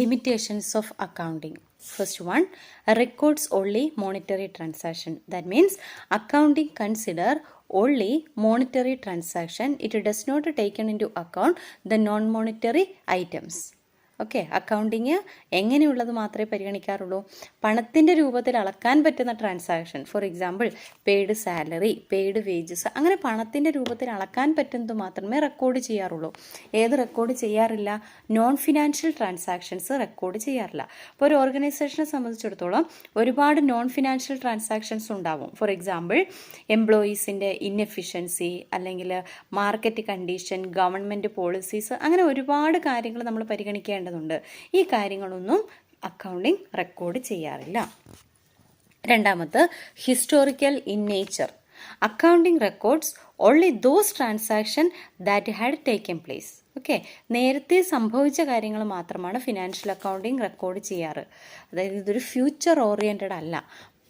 Limitations of accounting. First one, records only monetary transaction. That means accounting consider only monetary transaction. It does not taken into account the non-monetary items. Okay, accounting എങ്ങനെയുള്ളത് മാത്രമേ പരിഗണിക്കാറുള്ളൂ? പണത്തിൻ്റെ രൂപത്തിൽ അളക്കാൻ പറ്റുന്ന transaction, for example paid salary, paid wages, അങ്ങനെ പണത്തിൻ്റെ രൂപത്തിൽ അളക്കാൻ പറ്റുന്നത് മാത്രമേ റെക്കോർഡ് ചെയ്യാറുള്ളൂ. ഏത് റെക്കോർഡ് ചെയ്യാറില്ല? നോൺ ഫിനാൻഷ്യൽ ട്രാൻസാക്ഷൻസ് റെക്കോർഡ് ചെയ്യാറില്ല. അപ്പോൾ ഒരു ഓർഗനൈസേഷനെ സംബന്ധിച്ചിടത്തോളം ഒരുപാട് നോൺ ഫിനാൻഷ്യൽ ട്രാൻസാക്ഷൻസ് ഉണ്ടാവും. ഫോർ എക്സാമ്പിൾ എംപ്ലോയീസിൻ്റെ ഇൻഎഫിഷ്യൻസി, അല്ലെങ്കിൽ മാർക്കറ്റ് കണ്ടീഷൻ, ഗവൺമെൻറ് പോളിസീസ്, അങ്ങനെ ഒരുപാട് കാര്യങ്ങൾ നമ്മൾ പരിഗണിക്കേണ്ടതുണ്ട്. ഈ കാര്യങ്ങളൊന്നും അക്കൗണ്ടിങ് റെക്കോർഡ് ചെയ്യാറില്ല. രണ്ടാമത്, historical in nature. Accounting records only those transaction that had taken place. Okay, നേരത്തെ സംഭവിച്ച കാര്യങ്ങൾ മാത്രമാണ് ഫിനാൻഷ്യൽ അക്കൗണ്ടിങ് റെക്കോർഡ് ചെയ്യാറ്. അതായത് ഇതൊരു ഫ്യൂച്ചർ ഓറിയൻറ്റഡ് അല്ല,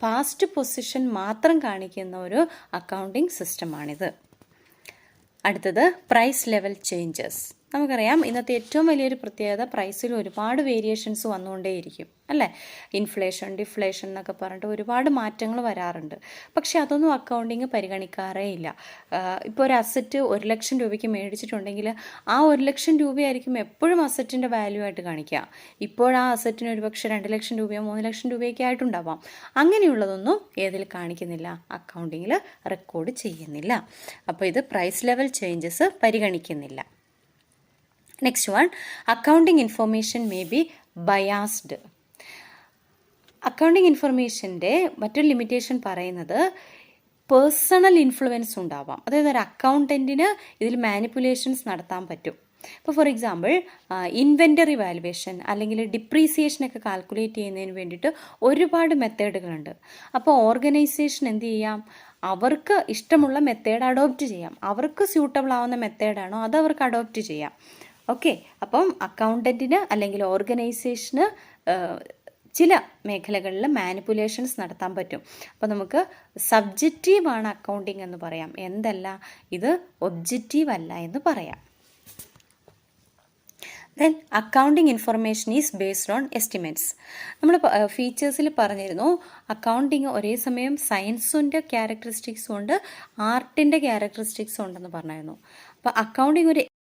പാസ്റ്റ് പൊസിഷൻ മാത്രം കാണിക്കുന്ന ഒരു അക്കൗണ്ടിങ് സിസ്റ്റമാണിത്. അടുത്തത്, പ്രൈസ് ലെവൽ ചേഞ്ചസ്. നമുക്കറിയാം ഇന്നത്തെ ഏറ്റവും വലിയൊരു പ്രത്യേകത പ്രൈസിൽ ഒരുപാട് വേരിയേഷൻസ് വന്നുകൊണ്ടേയിരിക്കും അല്ലേ? ഇൻഫ്ലേഷൻ, ഡിഫ്ലേഷൻ എന്നൊക്കെ പറഞ്ഞിട്ട് ഒരുപാട് മാറ്റങ്ങൾ വരാറുണ്ട്. പക്ഷെ അതൊന്നും അക്കൗണ്ടിങ് പരിഗണിക്കാറേ ഇല്ല. ഇപ്പോൾ ഒരു അസറ്റ് 1,00,000 രൂപയ്ക്ക് മേടിച്ചിട്ടുണ്ടെങ്കിൽ ആ 1,00,000 രൂപയായിരിക്കും എപ്പോഴും അസറ്റിൻ്റെ വാല്യൂ ആയിട്ട് കാണിക്കുക. ഇപ്പോൾ ആ അസറ്റിന് ഒരുപക്ഷെ 2,00,000 രൂപയോ 3,00,000 രൂപയൊക്കെ ആയിട്ടുണ്ടാവാം. അങ്ങനെയുള്ളതൊന്നും ഏതിൽ കാണിക്കുന്നില്ല? അക്കൗണ്ടിങ്ങിൽ റെക്കോർഡ് ചെയ്യുന്നില്ല. അപ്പോൾ ഇത് പ്രൈസ് ലെവൽ ചേഞ്ചസ് പരിഗണിക്കുന്നില്ല. Next one, accounting information may be biased. Accounting ഇൻഫർമേഷൻ്റെ മറ്റൊരു ലിമിറ്റേഷൻ പറയുന്നത് പേഴ്സണൽ ഇൻഫ്ലുവൻസ് ഉണ്ടാവാം. അതായത് ഒരു അക്കൗണ്ടൻറ്റിന് ഇതിൽ മാനിപ്പുലേഷൻസ് നടത്താൻ പറ്റും. ഇപ്പോൾ ഫോർ എക്സാമ്പിൾ ഇൻവെൻ്ററി വാലുവേഷൻ അല്ലെങ്കിൽ ഡിപ്രീസിയേഷനൊക്കെ കാൽക്കുലേറ്റ് ചെയ്യുന്നതിന് വേണ്ടിയിട്ട് ഒരുപാട് മെത്തേഡുകളുണ്ട്. അപ്പോൾ ഓർഗനൈസേഷൻ എന്ത് ചെയ്യാം? അവർക്ക് ഇഷ്ടമുള്ള മെത്തേഡ് അഡോപ്റ്റ് ചെയ്യാം. അവർക്ക് സ്യൂട്ടബിൾ ആവുന്ന മെത്തേഡാണോ അത് അവർക്ക് അഡോപ്റ്റ് ചെയ്യാം. ഓക്കെ, അപ്പം അക്കൗണ്ടൻറ്റിന് അല്ലെങ്കിൽ ഓർഗനൈസേഷന് ചില മേഖലകളിൽ മാനിപ്പുലേഷൻസ് നടത്താൻ പറ്റും. അപ്പോൾ നമുക്ക് സബ്ജക്റ്റീവാണ് അക്കൗണ്ടിങ് എന്ന് പറയാം, എന്തല്ല ഇത് ഒബ്ജക്റ്റീവ് അല്ല എന്ന് പറയാം. Then accounting information is based on estimates. നമ്മൾ ഫീച്ചേഴ്സിൽ പറഞ്ഞിരുന്നു അക്കൗണ്ടിങ് ഒരേ സമയം സയൻസിൻ്റെ ക്യാരക്ടറിസ്റ്റിക്സും ഉണ്ട്, ആർട്ടിൻ്റെ ക്യാരക്ടറിസ്റ്റിക്സും ഉണ്ടെന്ന് പറഞ്ഞിരുന്നു. അപ്പോൾ അക്കൗണ്ടിങ് ഒരു